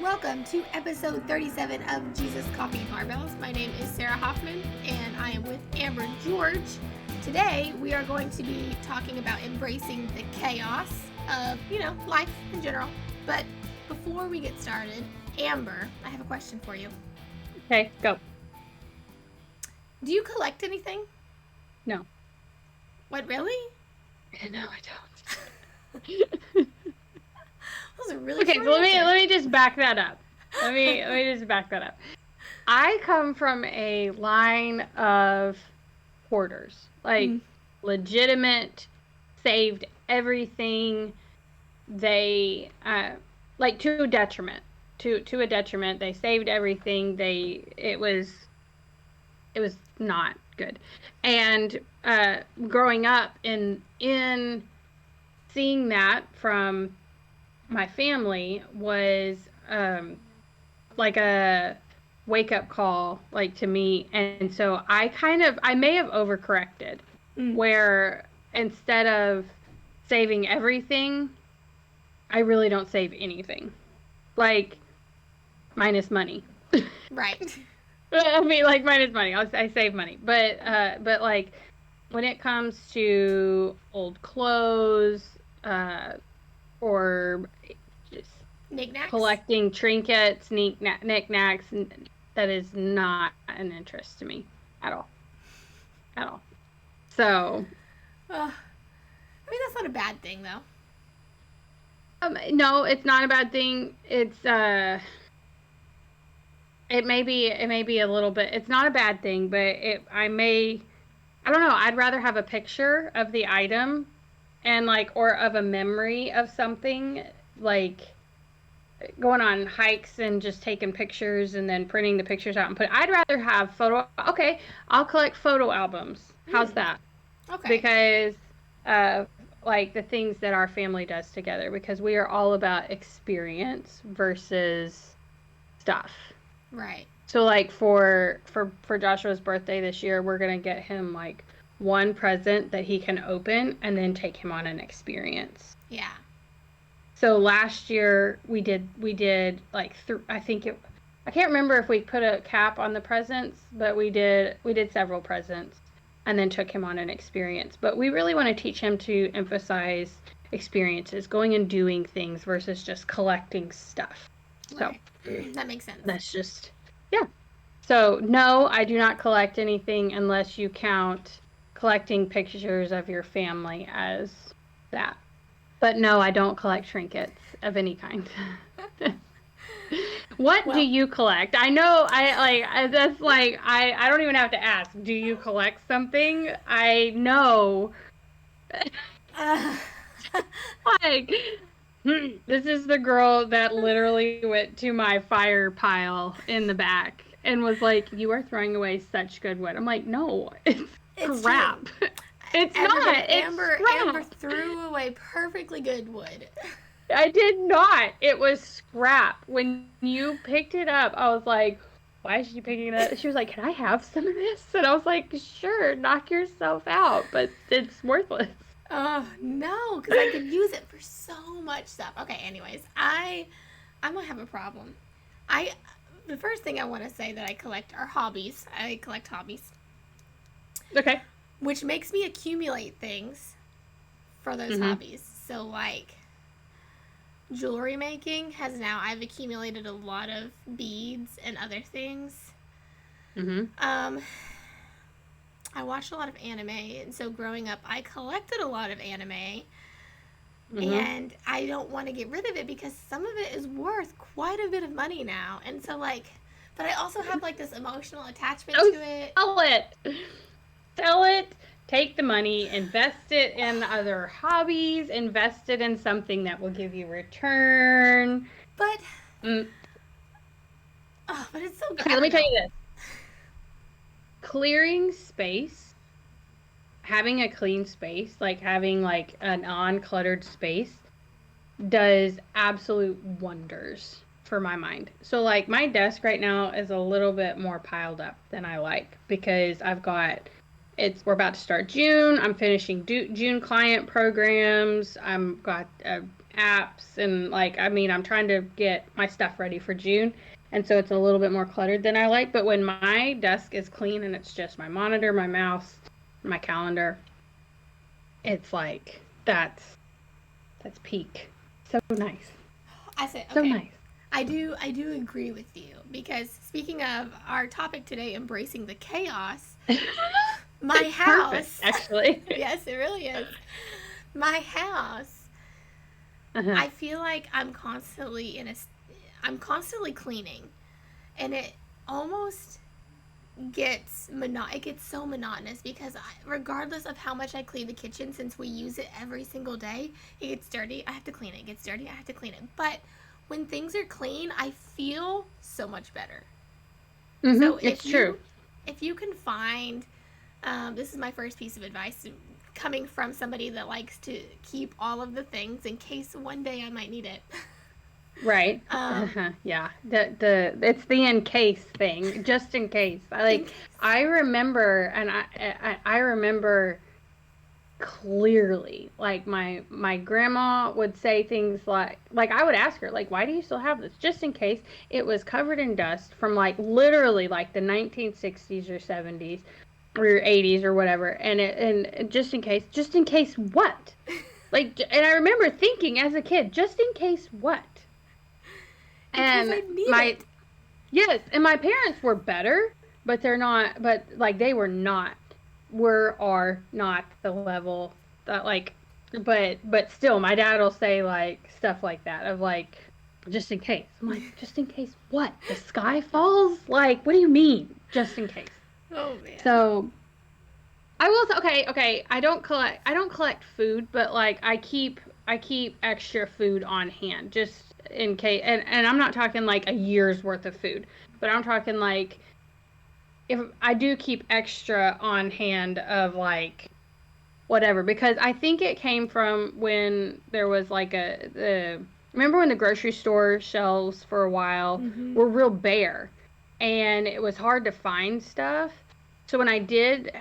Welcome to episode 37 of JesusCoffeeBarbells. My name is Sarah Hoffman, and I am with Amber George. Today, we are going to be talking about embracing the chaos of, life in general. But before we get started, Amber, I have a question for you. Okay, go. Do you collect anything? No. What, really? No, I don't. Those are really Okay, so let me just back that up. Let me just back that up. I come from a line of hoarders, legitimate, saved everything. They to a detriment. To a detriment. They saved everything. It was not good. And growing up in seeing that from my family was like a wake-up call to me, and so I may have overcorrected where instead of saving everything, I really don't save anything, minus money. Right. I mean, minus money. I save money, but when it comes to old clothes, or just knickknacks? Collecting trinkets, knickknacks, that is not an interest to me at all. So, I mean, that's not a bad thing, though. No, it's not a bad thing. It's it may be a little bit. It's not a bad thing, but I don't know. I'd rather have a picture of the item and or of a memory of something, going on hikes and just taking pictures and then printing the pictures out and I'd rather have okay, I'll collect photo albums. How's that? Okay. Because the things that our family does together, because we are all about experience versus stuff. Right. So for Joshua's birthday this year, we're going to get him one present that he can open and then take him on an experience. Yeah. So last year we did I can't remember if we put a cap on the presents, but we did several presents and then took him on an experience. But we really want to teach him to emphasize experiences, going and doing things versus just collecting stuff. Right. So that makes sense. That's just, yeah. So no, I do not collect anything unless you count collecting pictures of your family as that. But no, I don't collect trinkets of any kind. What do you collect? I know I don't even have to ask. Do you collect something? I know. This is the girl that literally went to my fire pile in the back and was like, "You are throwing away such good wood." I'm like, "No, it's crap." True. It's not. Amber threw away perfectly good wood. I did not. It was scrap. When you picked it up, I was like, "Why is she picking it up?" She was like, "Can I have some of this?" And I was like, "Sure, knock yourself out, but it's worthless." Oh, no, because I could use it for so much stuff. Okay, anyways, I'm going to have a problem. The first thing I want to say that I collect are hobbies. I collect hobbies. Okay. Which makes me accumulate things for those hobbies. So, jewelry making I've accumulated a lot of beads and other things. I watched a lot of anime, and so growing up, I collected a lot of anime. And I don't want to get rid of it because some of it is worth quite a bit of money now. And so, but I also have, this emotional attachment to it. Sell it, take the money, invest it in other hobbies, invest it in something that will give you return. But, but it's so good. Okay, let me tell you this. Clearing space, having a clean space, having a non-cluttered space, does absolute wonders for my mind. So my desk right now is a little bit more piled up than I like because we're about to start June. I'm finishing June client programs. I've got apps and like, I mean, I'm trying to get my stuff ready for June. And so it's a little bit more cluttered than I like. But when my desk is clean and it's just my monitor, my mouse, my calendar, it's like, that's peak. So nice. I said, okay. So nice. I do agree with you, because speaking of our topic today, embracing the chaos, my house, perfect, actually. Yes, it really is. My house, I feel like I'm constantly cleaning, and it almost gets so monotonous, because regardless of how much I clean the kitchen, since we use it every single day, it gets dirty, I have to clean it. It gets dirty, I have to clean it. But when things are clean, I feel so much better. So it's true. If you can find, this is my first piece of advice coming from somebody that likes to keep all of the things in case one day I might need it. Right. Yeah. It's the in case thing, just in case. I remember, and I remember clearly, like my grandma would say things like I would ask her, like, why do you still have this? Just in case. It was covered in dust from like literally like the 1960s or 70s or 80s or whatever, and just in case what? Like, and I remember thinking as a kid, just in case what? And yes, and my parents were better, but they're not, but like they were not, are not the level that like, but still my dad will say like stuff like that of like, just in case. I'm like, just in case what? The sky falls? Like, what do you mean? Just in case. Oh man. So I will say, okay, I don't collect food, but like I keep extra food on hand just in case, and I'm not talking like a year's worth of food, but I'm talking like, if I do keep extra on hand of like whatever, because I think it came from when there was like remember when the grocery store shelves for a while were real bare and it was hard to find stuff. So when I did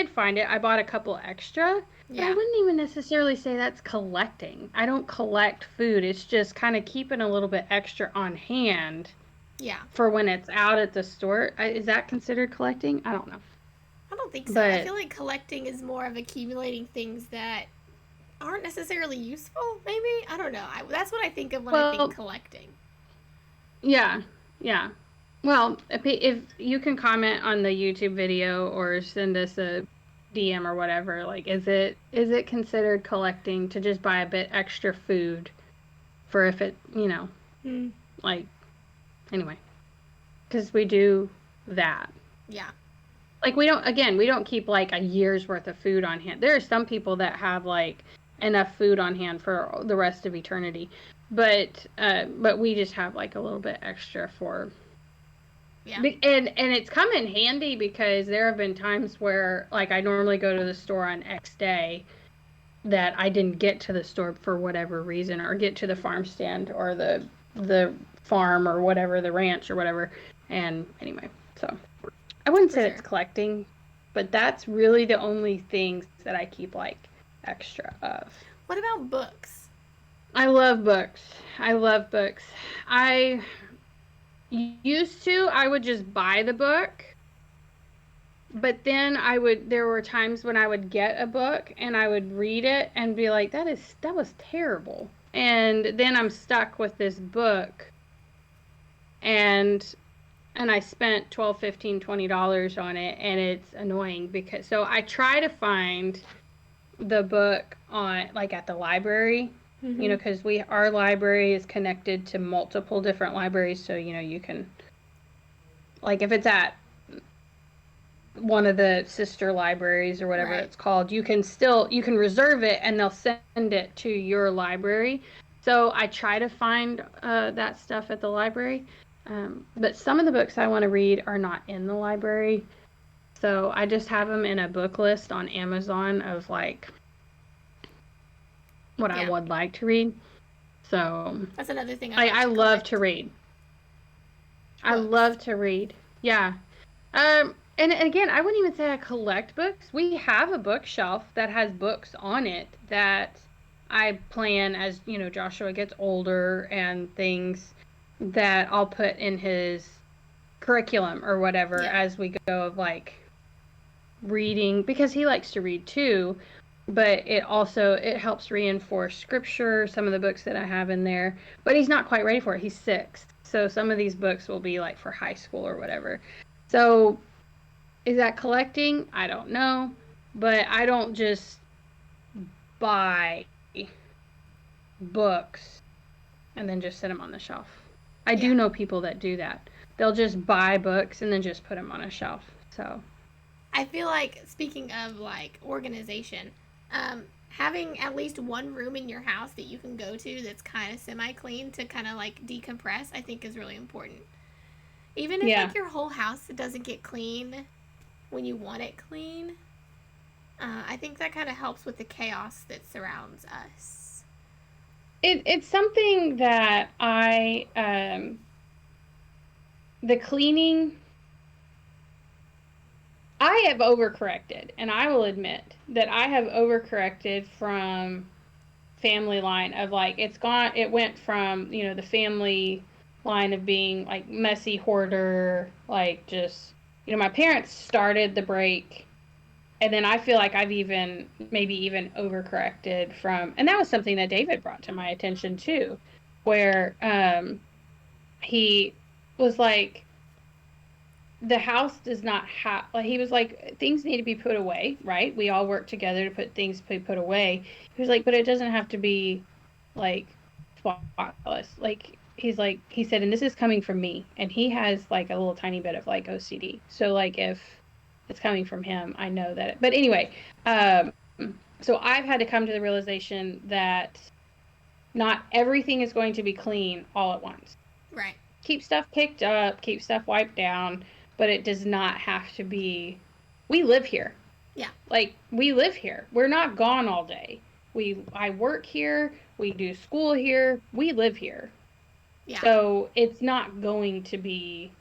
find it, I bought a couple extra. Yeah. But I wouldn't even necessarily say that's collecting. I don't collect food. It's just kind of keeping a little bit extra on hand. Yeah. For when it's out at the store. Is that considered collecting? I don't know. I don't think so. But I feel like collecting is more of accumulating things that aren't necessarily useful, maybe? I don't know. That's what I think of when I think collecting. Yeah. Yeah. Well, if you can comment on the YouTube video or send us a DM or whatever, like, is it considered collecting to just buy a bit extra food for if it, like, anyway, because we do that. Yeah. Like, we don't keep like a year's worth of food on hand. There are some people that have like enough food on hand for the rest of eternity, but we just have like a little bit extra for. Yeah. And it's come in handy, because there have been times where like I normally go to the store on X day that I didn't get to the store for whatever reason, or get to the farm stand or the farm or whatever, the ranch or whatever. And anyway, so I wouldn't say it's collecting, but that's really the only things that I keep like extra of. What about books? I love books. I used to, I would just buy the book, but then there were times when I would get a book and I would read it and be like, that was terrible. And then I'm stuck with this book, and I spent $12, $15, $20 on it, and it's annoying, because so I try to find the book on like at the library, because our library is connected to multiple different libraries, so you can, like, if it's at one of the sister libraries or whatever it's called, you can reserve it and they'll send it to your library. So I try to find that stuff at the library. But some of the books I want to read are not in the library. So I just have them in a book list on Amazon of like what I would like to read. So that's another thing I love to read. I love to read. Yeah. And again, I wouldn't even say I collect books. We have a bookshelf that has books on it that I plan as, Joshua gets older and things that I'll put in his curriculum or whatever as we go of like reading, because he likes to read too, but it helps reinforce scripture, some of the books that I have in there. But he's not quite ready for it. He's 6. So some of these books will be like for high school or whatever. So is that collecting? I don't know. But I don't just buy books and then just sit them on the shelf. I do know people that do that. They'll just buy books and then just put them on a shelf. So I feel like, speaking of like organization, having at least one room in your house that you can go to that's kind of semi-clean to kind of like decompress, I think is really important. Even if like your whole house doesn't get clean when you want it clean, I think that kind of helps with the chaos that surrounds us. It's something that the cleaning, I have overcorrected, and I will admit that I have overcorrected from family line of like, it went from, the family line of being like messy hoarder, like just, my parents started the break, and then I feel like I've maybe even overcorrected from, and that was something that David brought to my attention too, where he was like, the house does not have, like, he was like, things need to be put away, right? We all work together to put things put away. He was like, but it doesn't have to be like spotless. Like, he said, and this is coming from me, and he has like a little tiny bit of like OCD. So like, if it's coming from him, I know that. But anyway, so I've had to come to the realization that not everything is going to be clean all at once. Right. Keep stuff picked up, keep stuff wiped down, but it does not have to be. We live here. Yeah. Like, we live here. We're not gone all day. I work here. We do school here. We live here. Yeah. So it's not going to be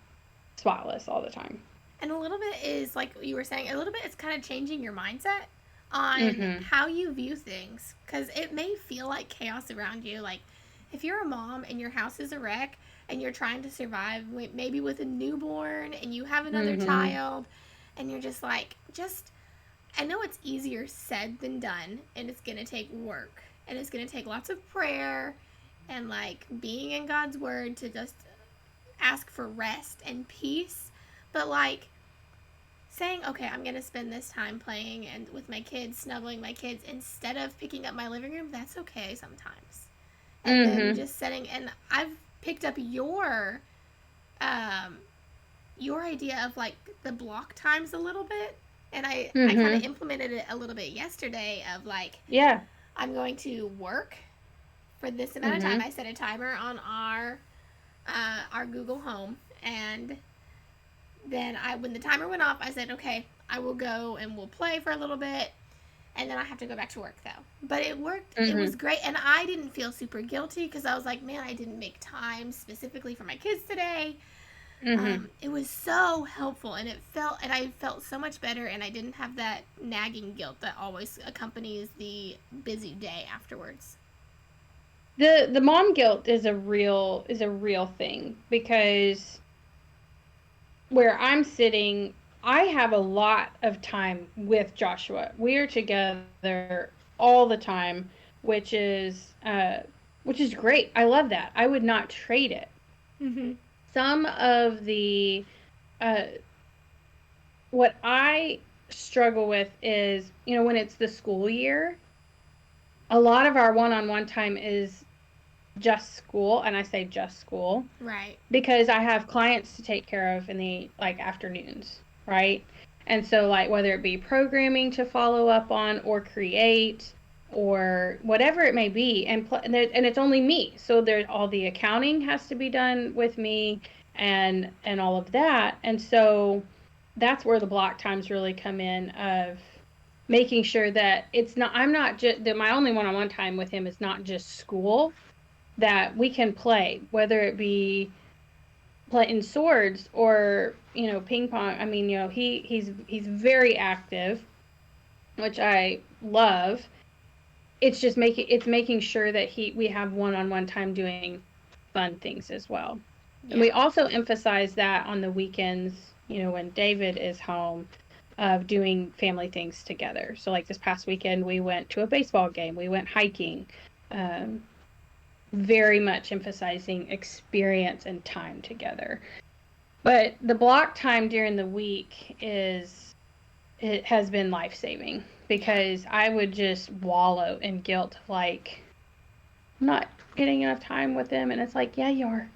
spotless all the time. And a little bit is, like you were saying, a little bit it's kind of changing your mindset on how you view things. Because it may feel like chaos around you. Like, if you're a mom and your house is a wreck and you're trying to survive maybe with a newborn and you have another child and you're just like, I know it's easier said than done, and it's going to take work, and it's going to take lots of prayer and like being in God's word to just ask for rest and peace. But like saying, okay, I'm going to spend this time playing and with my kids, snuggling my kids instead of picking up my living room, that's okay sometimes. And then just setting, and I've picked up your idea of like the block times a little bit, and I kind of implemented it a little bit yesterday of like, I'm going to work for this amount of time. I set a timer on our Google Home, and then when the timer went off, I said, okay, I will go and we'll play for a little bit. And then I have to go back to work, though. But it worked. It was great. And I didn't feel super guilty because I was like, man, I didn't make time specifically for my kids today. It was so helpful. And I felt so much better. And I didn't have that nagging guilt that always accompanies the busy day afterwards. The mom guilt is a real thing, because where I'm sitting, I have a lot of time with Joshua. We are together all the time, which is great. I love that. I would not trade it. Some of the what I struggle with is, when it's the school year, a lot of our one-on-one time is just school, and I say just school, right? Because I have clients to take care of in the like afternoons. Right? And so like whether it be programming to follow up on or create or whatever it may be, and it's only me. So there's all the accounting has to be done with me and all of that. And so that's where the block times really come in, of making sure that that my only one-on-one time with him is not just school, that we can play, whether it be playing swords or ping pong. I mean, he's very active, which I love, it's just making sure that we have one-on-one time doing fun things as well. Yeah. And we also emphasize that on the weekends, when David is home, of doing family things together. So like this past weekend, we went to a baseball game, we went hiking, very much emphasizing experience and time together. But the block time during the week it has been life-saving, because I would just wallow in guilt, like, I'm not getting enough time with them. And it's like, yeah, you are.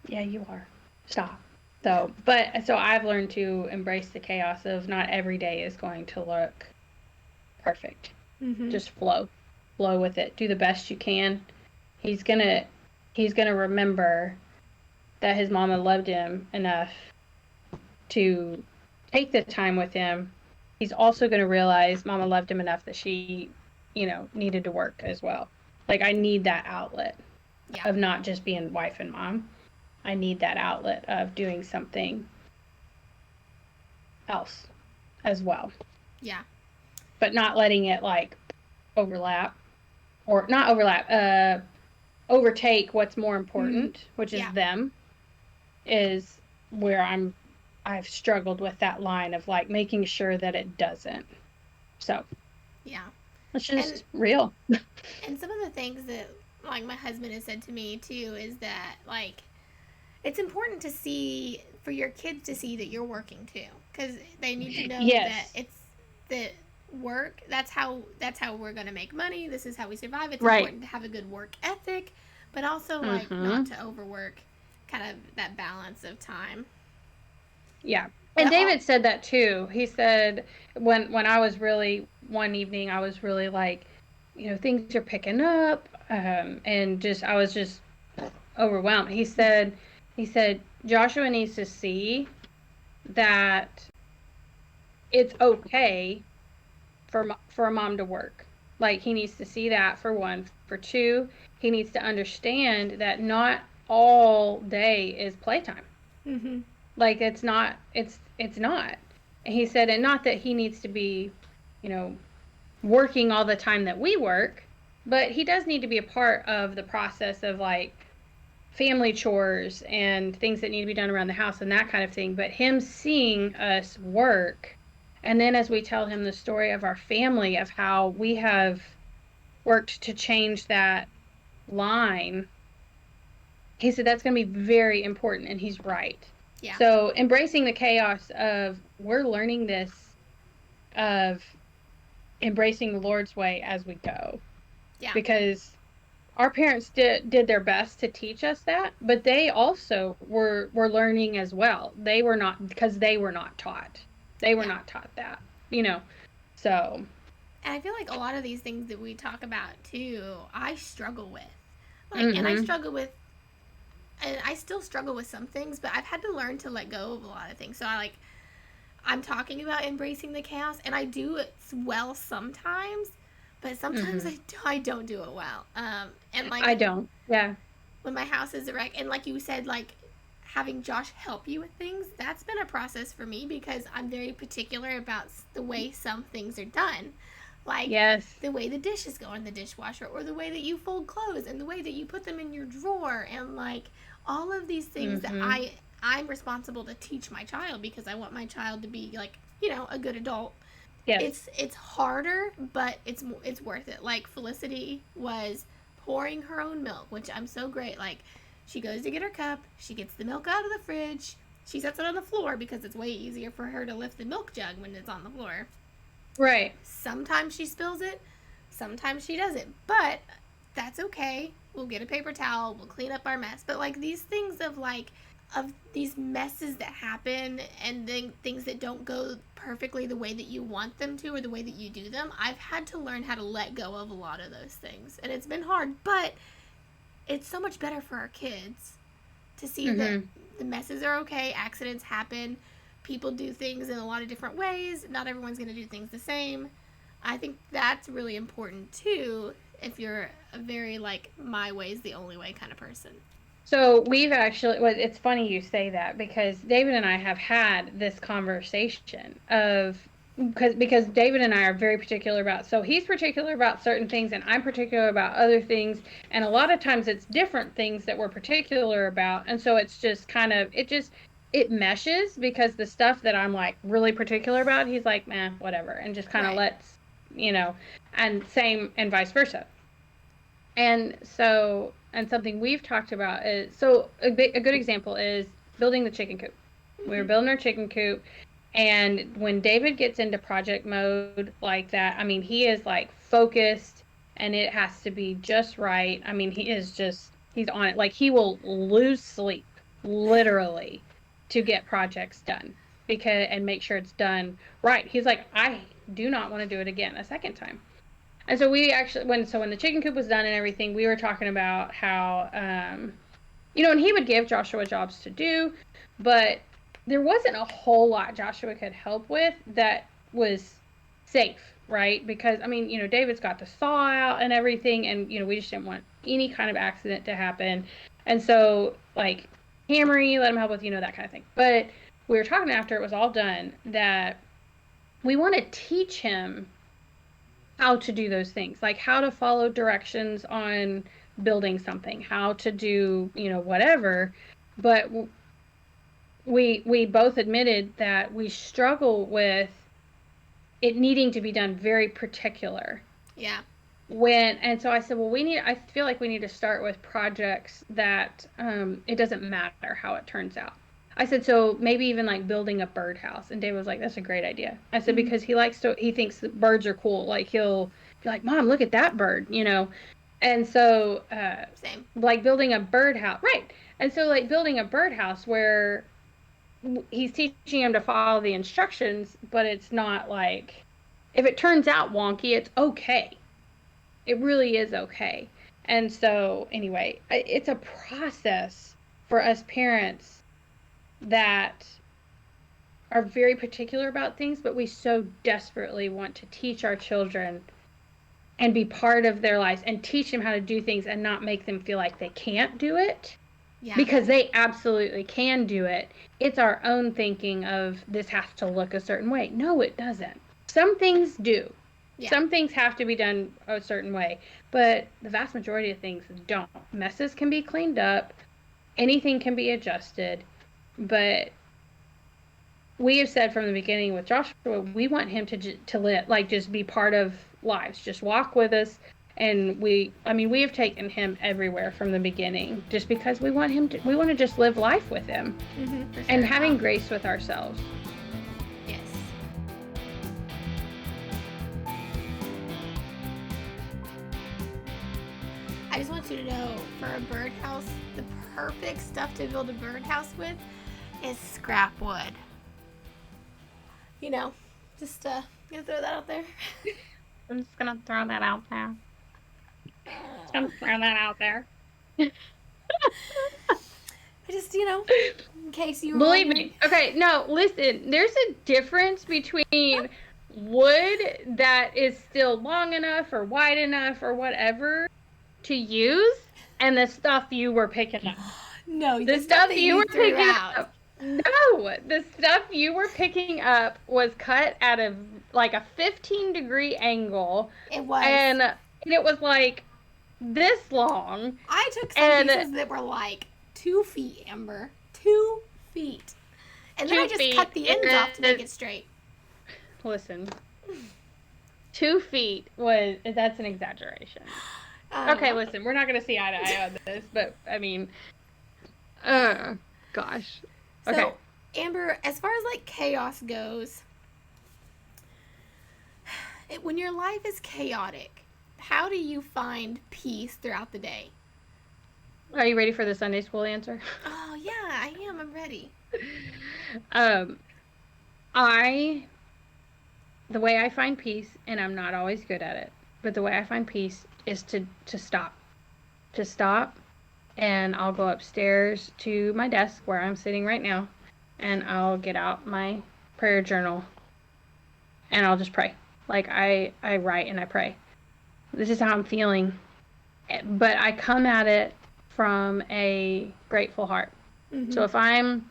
Yeah, you are. Stop. So I've learned to embrace the chaos of not every day is going to look perfect. Mm-hmm. Just flow with it. Do the best you can. He's gonna remember that his mama loved him enough to take the time with him. He's also going to realize mama loved him enough that she, needed to work as well. Like, I need that outlet of not just being wife and mom. I need that outlet of doing something else as well. Yeah. But not letting it like overlap, or not overlap, overtake what's more important, which is them, is where I've struggled with that line of like making sure that it doesn't. So yeah, it's just real. And some of the things that like my husband has said to me too is that like it's important to see, for your kids to see that you're working too, because they need to know that it's the work. That's how we're gonna make money. This is how we survive. It's important to have a good work ethic, but also like not to overwork. Kind of that balance of time. Yeah. And David said that too. He said when I was really, one evening, I was really like, things are picking up, and I was just overwhelmed. He said Joshua needs to see that it's okay for a mom to work. Like, he needs to see that, for one. For two, he needs to understand that not all day is playtime. Mm-hmm. Like, it's not. And he said, and not that he needs to be, working all the time that we work, but he does need to be a part of the process of like family chores and things that need to be done around the house and that kind of thing. But him seeing us work, and then as we tell him the story of our family, of how we have worked to change that line, he said that's going to be very important, and he's right. Yeah. So embracing the chaos of, we're learning this, of embracing the Lord's way as we go. Yeah. Because our parents did their best to teach us that, but they also were learning as well. They were not, because they were not taught. They were not taught that, so. And I feel like a lot of these things that we talk about too, I struggle with. Like, and I struggle with, and I still struggle with some things, but I've had to learn to let go of a lot of things. So I'm talking about embracing the chaos, and I do it well sometimes, but sometimes I don't do it well. And like, I don't. Yeah. When my house is a wreck, and like you said, like having Josh help you with things, that's been a process for me, because I'm very particular about the way some things are done. Like, the way the dishes go in the dishwasher, or the way that you fold clothes, and the way that you put them in your drawer, and like all of these things that I'm responsible to teach my child, because I want my child to be like, a good adult. Yes. It's harder, but it's worth it. Like, Felicity was pouring her own milk, which I'm so great. Like, she goes to get her cup, she gets the milk out of the fridge, she sets it on the floor because it's way easier for her to lift the milk jug when it's on the floor. Right. Sometimes she spills it, sometimes she doesn't, but that's okay. We'll get a paper towel, we'll clean up our mess. But like, these things of these messes that happen, and then things that don't go perfectly the way that you want them to, or the way that you do them, I've had to learn how to let go of a lot of those things. And it's been hard, but it's so much better for our kids to see that the messes are okay, accidents happen, people do things in a lot of different ways, not everyone's going to do things the same. I think that's really important too, if you're a very like, my way's the only way kind of person. So we've actually, it's funny you say that, because David and I have had this conversation of, because David and I are very particular about, so he's particular about certain things and I'm particular about other things, and a lot of times it's different things that we're particular about, and so it's just kind of, it meshes, because the stuff that I'm like really particular about, he's like, nah, whatever, and just kind of lets, and same, and vice versa. And so, and something we've talked about is, so a good example is building the chicken coop. We were building our chicken coop, and when David gets into project mode like that, I mean, he is like focused, and it has to be just right. I mean, he's on it. Like, he will lose sleep, literally, to get projects done, and make sure it's done right. He's like, I do not want to do it again a second time. And so we actually, when the chicken coop was done and everything, we were talking about how, and he would give Joshua jobs to do, but there wasn't a whole lot Joshua could help with that was safe, right? Because, I mean, David's got the saw out and everything, and, we just didn't want any kind of accident to happen. And so, like, hammering, let him help with, that kind of thing. But we were talking after it was all done that we want to teach him how to do those things, like how to follow directions on building something, how to do, whatever. But we both admitted that we struggle with it needing to be done very particular. Yeah. And so I said, well, I feel like we need to start with projects that it doesn't matter how it turns out. I said, so maybe even like building a birdhouse. And David was like, that's a great idea. I said, because he thinks that birds are cool. Like, he'll be like, Mom, look at that bird, And so, same. Like building a birdhouse. Right. And so, like, building a birdhouse where he's teaching him to follow the instructions, but it's not like, if it turns out wonky, it's okay. It really is okay. And so, anyway, it's a process for us parents that are very particular about things, but we so desperately want to teach our children and be part of their lives and teach them how to do things and not make them feel like they can't do it. Yeah. Because they absolutely can do it. It's our own thinking of, this has to look a certain way. No, it doesn't. Some things do. Yeah. Some things have to be done a certain way, but the vast majority of things don't. Messes can be cleaned up. Anything can be adjusted. But we have said from the beginning with Joshua, we want him to live, like, just be part of lives, just walk with us. And we have taken him everywhere from the beginning, just because we want to just live life with him, sure. And having grace with ourselves. Yes. I just want you to know, for a birdhouse, the perfect stuff to build a birdhouse with is scrap wood. Just gonna throw that out there. I'm just gonna throw that out there. I just, in case you were believe me. Okay, no, listen. There's a difference between wood that is still long enough or wide enough or whatever to use, and the stuff you were picking up. No, the stuff you were picking up. No, the stuff you were picking up was cut at a 15-degree angle. It was. And it was like this long. I took some pieces that were like 2 feet, Amber. 2 feet. And then I just cut the ends off to make it straight. Listen. 2 feet that's an exaggeration. Okay, listen, we're not going to see eye to eye on this, but I mean, gosh. Okay. So, Amber, as far as like chaos goes, when your life is chaotic, how do you find peace throughout the day? Are you ready for the Sunday school answer? Oh, yeah, I am. I'm ready. The way I find peace, and I'm not always good at it, but the way I find peace is to stop. To stop, and I'll go upstairs to my desk where I'm sitting right now, and I'll get out my prayer journal, and I'll just pray. Like, I write and I pray. This is how I'm feeling. But I come at it from a grateful heart. Mm-hmm. So if I'm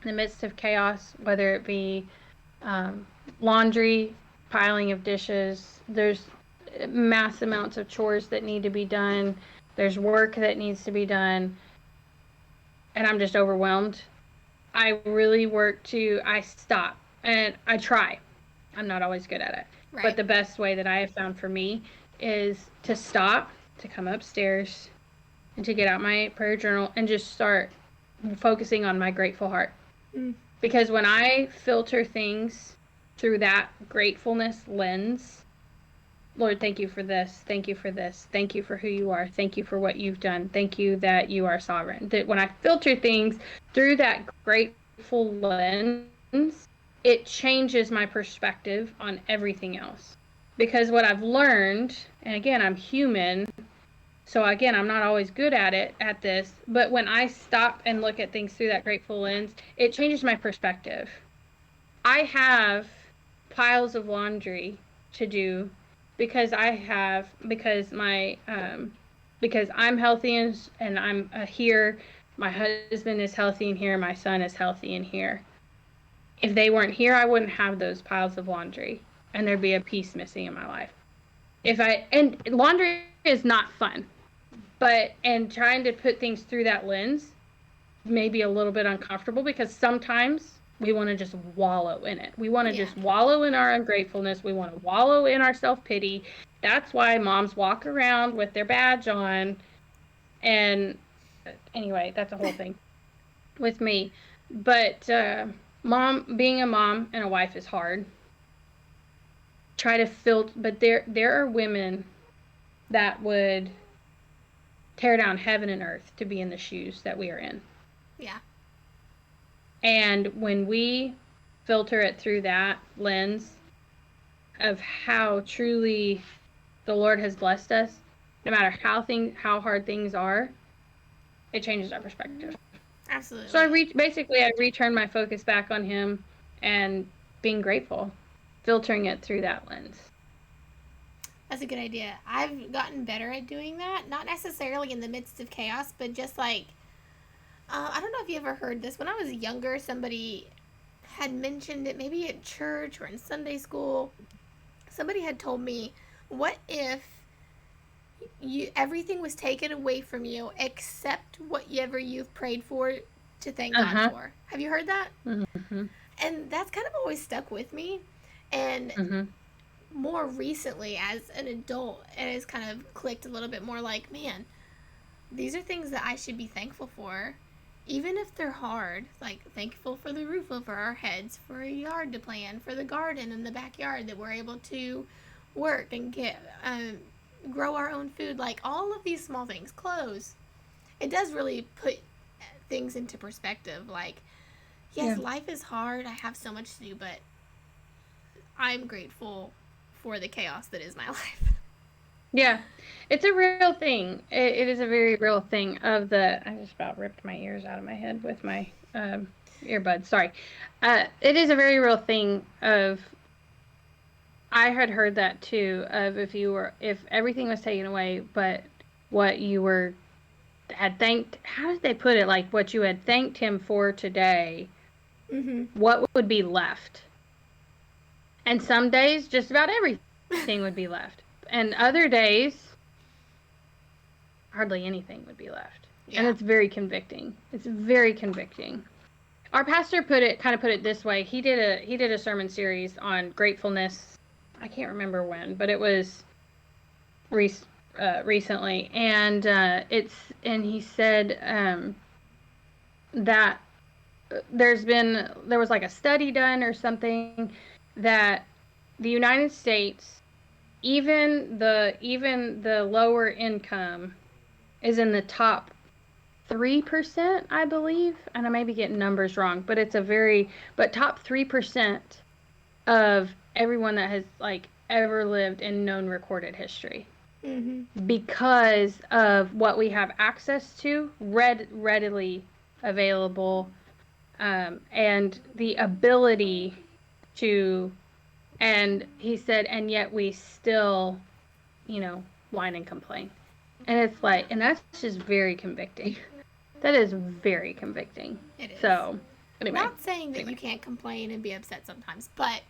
in the midst of chaos, whether it be laundry, piling of dishes. There's mass amounts of chores that need to be done. There's work that needs to be done. And I'm just overwhelmed. I really I stop and I try. I'm not always good at it. Right. But the best way that I have found for me is to stop, to come upstairs, and to get out my prayer journal and just start focusing on my grateful heart. Because when I filter things through that gratefulness lens, Lord, thank you for this. Thank you for this. Thank you for who you are. Thank you for what you've done. Thank you that you are sovereign. That when I filter things through that grateful lens, it changes my perspective on everything else. Because what I've learned, and again, I'm human, so again, I'm not always good at this, but when I stop and look at things through that grateful lens, it changes my perspective. I have piles of laundry to do because because I'm healthy and I'm here. My husband is healthy in here. My son is healthy in here. If they weren't here, I wouldn't have those piles of laundry, and there'd be a piece missing in my life. And laundry is not fun, and trying to put things through that lens may be a little bit uncomfortable because sometimes we want to just wallow in it. We want to just wallow in our ungratefulness. We want to wallow in our self-pity. That's why moms walk around with their badge on. And anyway, that's a whole thing with me. But being a mom and a wife is hard. But there are women that would tear down heaven and earth to be in the shoes that we are in. Yeah. And when we filter it through that lens of how truly the Lord has blessed us, no matter how hard things are, it changes our perspective. Absolutely. So I return my focus back on Him and being grateful, filtering it through that lens. That's a good idea. I've gotten better at doing that, not necessarily in the midst of chaos, but just like, I don't know if you ever heard this. When I was younger, somebody had mentioned it, maybe at church or in Sunday school. Somebody had told me, what if everything was taken away from you except whatever you've prayed for to thank God for? Have you heard that? Mm-hmm. And that's kind of always stuck with me. And more recently, as an adult, it has kind of clicked a little bit more like, man, these are things that I should be thankful for. Even if they're hard, like thankful for the roof over our heads, for a yard to play in, for the garden in the backyard that we're able to work and get, grow our own food, like all of these small things, clothes. It does really put things into perspective. Like, yes, life is hard. I have so much to do, but I'm grateful for the chaos that is my life. Yeah, it's a real thing. It is a very real thing I just about ripped my ears out of my head with my earbuds. Sorry. It is a very real thing I had heard that too, of if everything was taken away, but what you had thanked, how did they put it? Like what you had thanked Him for today, what would be left? And some days, just about everything would be left. And other days, hardly anything would be left. Yeah. And it's very convicting. It's very convicting. Our pastor put it this way. He did a sermon series on gratefulness. I can't remember when, but it was recently. And he said that there was like a study done or something that the United States, even the lower income, is in the top 3%, I believe, and I may be getting numbers wrong, but top 3% of everyone that has like ever lived in known recorded history, because of what we have access to, readily available, and the ability to. And he said, and yet we still, whine and complain. And it's like, and that's just very convicting. That is very convicting. It is. So, anyway. Not saying that you can't complain and be upset sometimes, but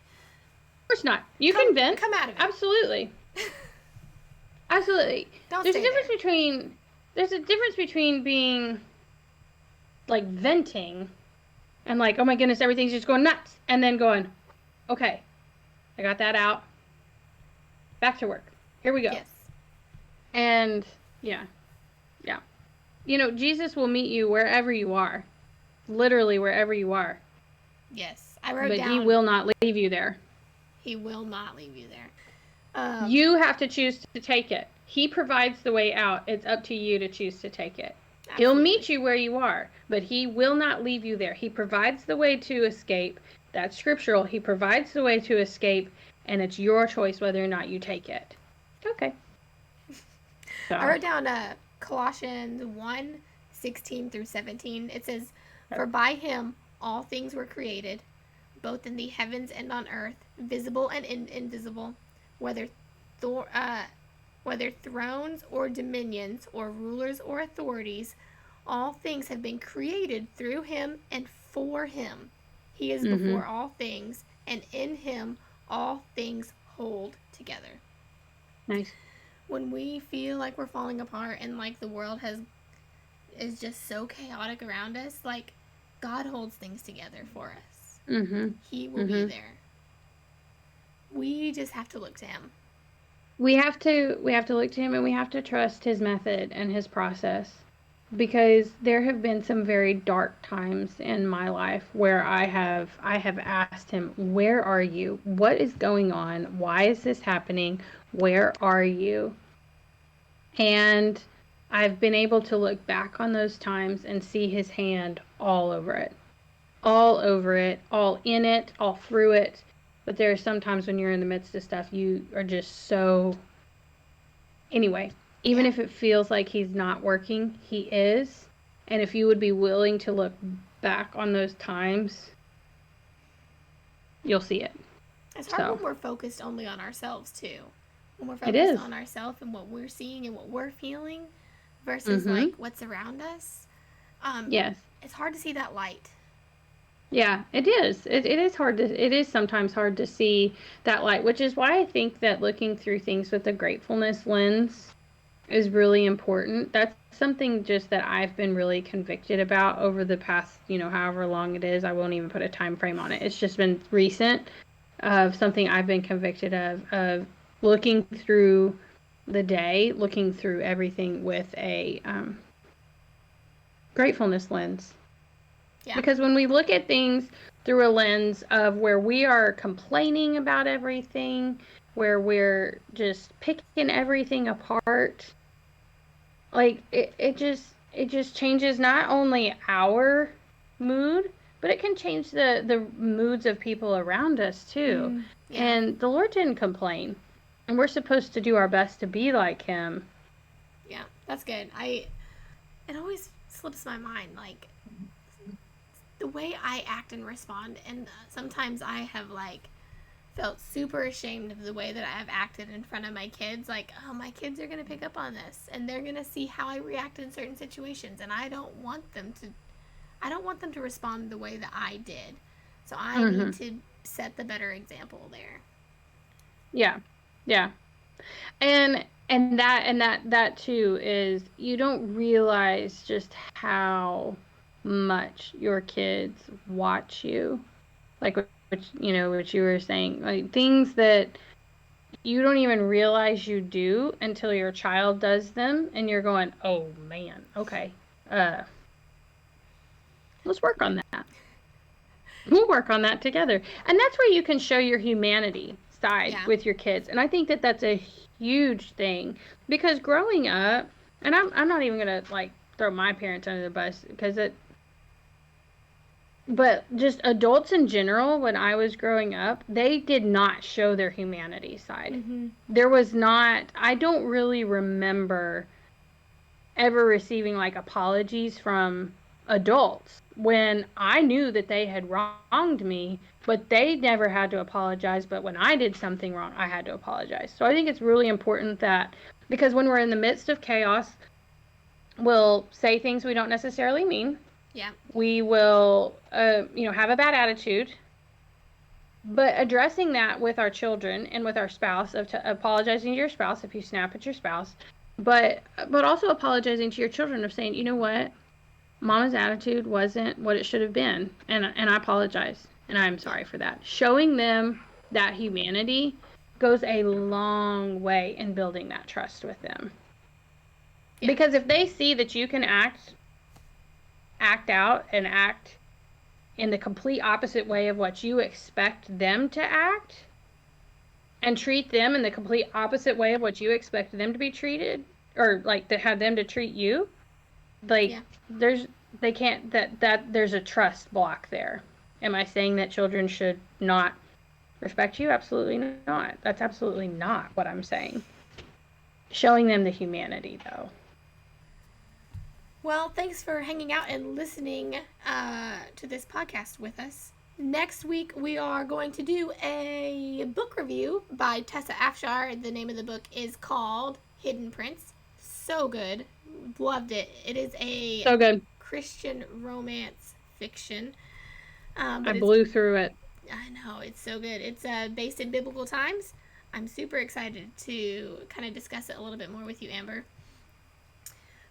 course not. You can vent. Come out of it. Absolutely. Absolutely. There's a difference between being like venting and like, oh my goodness, everything's just going nuts, and then going, okay, I got that out. Back to work. Here we go. Yes. And yeah. You know, Jesus will meet you wherever you are. Literally wherever you are. Yes. I wrote down. But he will not leave you there. He will not leave you there. You have to choose to take it. He provides the way out. It's up to you to choose to take it. Absolutely. He'll meet you where you are, but he will not leave you there. He provides the way to escape. That's scriptural. He provides the way to escape, and it's your choice whether or not you take it. Okay. So. I wrote down Colossians 1:16 through 17. It says, "For by him all things were created, both in the heavens and on earth, visible and invisible, whether thrones or dominions or rulers or authorities, all things have been created through him and for him. He is before all things, and in him all things hold together." Nice. When we feel like we're falling apart and like the world is just so chaotic around us, like God holds things together for us. He will be there. We just have to look to him. We have to look to him, and we have to trust his method and his process, because there have been some very dark times in my life where I have asked him, where are you? What is going on? Why is this happening? Where are you? And I've been able to look back on those times and see his hand all over it, all in it, all through it. But there are some times when you're in the midst of stuff, you are just so... Anyway, even if it feels like he's not working, he is. And if you would be willing to look back on those times, you'll see it. It's hard when we're focused only on ourselves, too. When we're focused on ourselves and what we're seeing and what we're feeling versus like what's around us. Yes. It's hard to see that light. Yeah, it is. It is sometimes hard to see that light, which is why I think that looking through things with a gratefulness lens is really important. That's something just that I've been really convicted about over the past, however long it is. I won't even put a time frame on it. It's just been recent of something I've been convicted of looking through the day, looking through everything with a gratefulness lens. Yeah. Because when we look at things through a lens of where we are complaining about everything, where we're just picking everything apart, like it just changes not only our mood, but it can change the moods of people around us too. Yeah. And the Lord didn't complain, and we're supposed to do our best to be like him. Yeah, that's good. It always slips my mind, like the way I act and respond, and sometimes I have felt super ashamed of the way that I have acted in front of my kids. Like, oh, my kids are going to pick up on this, and they're going to see how I react in certain situations, and I don't want them to respond the way that I did. So I need to set the better example there. Yeah. Yeah. And that too is, you don't realize just how much your kids watch you, like which you were saying, like things that you don't even realize you do until your child does them, and you're going, oh man, okay, let's work on that. We'll work on that together. And that's where you can show your humanity side with your kids. And I think that that's a huge thing, because growing up, and I'm not even gonna throw my parents under the bus, because but just adults in general, when I was growing up, they did not show their humanity side. There was not, I don't really remember ever receiving apologies from adults when I knew that they had wronged me, but they never had to apologize. But when I did something wrong, I had to apologize. So I think it's really important that, because when we're in the midst of chaos, we'll say things we don't necessarily mean. Yeah. We will, have a bad attitude. But addressing that with our children and with our spouse, of apologizing to your spouse if you snap at your spouse, but also apologizing to your children of saying, you know what, Mama's attitude wasn't what it should have been, and I apologize, and I'm sorry for that. Showing them that humanity goes a long way in building that trust with them. Yeah. Because if they see that you can act out and act in the complete opposite way of what you expect them to act, and treat them in the complete opposite way of what you expect them to be treated, or like to have them to treat you, like there's a trust block there. Am I saying that children should not respect you? Absolutely not. That's absolutely not what I'm saying. Showing them the humanity, though. Well, thanks for hanging out and listening to this podcast with us. Next week, we are going to do a book review by Tessa Afshar. The name of the book is called Hidden Prince. So good. Loved it. It is a so good Christian romance fiction. I blew through it. I know. It's so good. It's based in biblical times. I'm super excited to kind of discuss it a little bit more with you, Amber.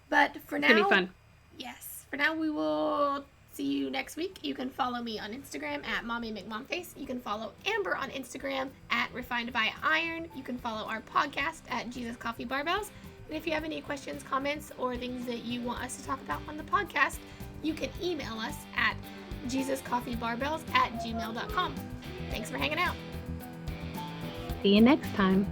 But for now, it's gonna be fun. Yes. For now, we will see you next week. You can follow me on Instagram at Mommy McMomface. You can follow Amber on Instagram at Refined by Iron. You can follow our podcast at JesusCoffeeBarbells. And if you have any questions, comments, or things that you want us to talk about on the podcast, you can email us at JesusCoffeeBarbells@gmail.com. Thanks for hanging out. See you next time.